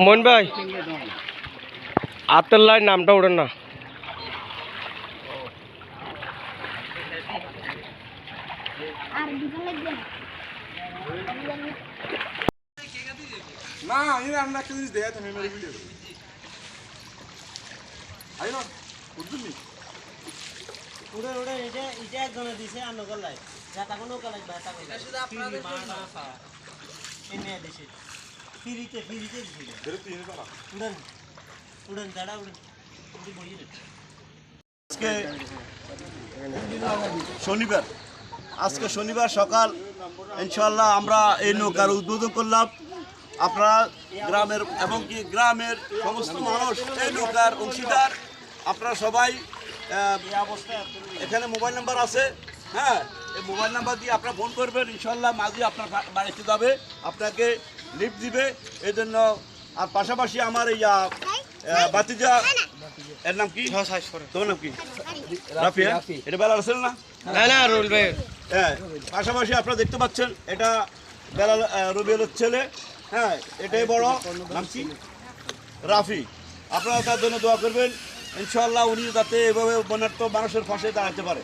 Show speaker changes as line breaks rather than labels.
মোহন ভাই আপনার লাই নামটা ওঠেন না।
না আমি আমরা একটা জিনিস দেখাতে আমি মেরে ভিডিও আই না বুঝলি
উড়ে উড়ে এটা একজনে দিছে আর নগর লাই যাতা কোনো কালাই বাতা কই শুধু আপনারা মানা ফা এনে দিছে ফ্রিতে দিছে
ধরে তুই এনে পারা
উড়েন উড়েন দাঁড়া উড়েন উড়ে বড়িয়ে
আজকে শনিবার শনিবার সকাল ইনশাআল্লাহ আমরা এই নৌকার উদ্বোধন করলাম। আপনারা গ্রামের এবং কি গ্রামের সমস্ত মানুষ এই নৌকার অংশীদার। আপনারা সবাই এখানে মোবাইল নাম্বার আছে, হ্যাঁ, এই মোবাইল নাম্বার দিয়ে আপনারা ফোন করবেন, ইনশাআল্লাহ মাঝি আপনার বাড়িতে যাবে, আপনাকে লিফট দিবে। এই জন্য আর পাশাপাশি আমার এই বাতিজা এর নাম কি, তোমার নাম কি? রাফিয়া। এটা বেলাল আসল না?
না রুল ভাই।
হ্যাঁ, পাশাপাশি আপনারা দেখতে পাচ্ছেন এটা বেলাল রবিউলের ছেলে, হ্যাঁ, এটাই বড় নাম কি? রাফি। আপনারা তার জন্য দোয়া করবেন, ইনশাআল্লাহ উনি যাতে এভাবে বন্যার্থ মানুষের পাশে দাঁড়াতে পারে।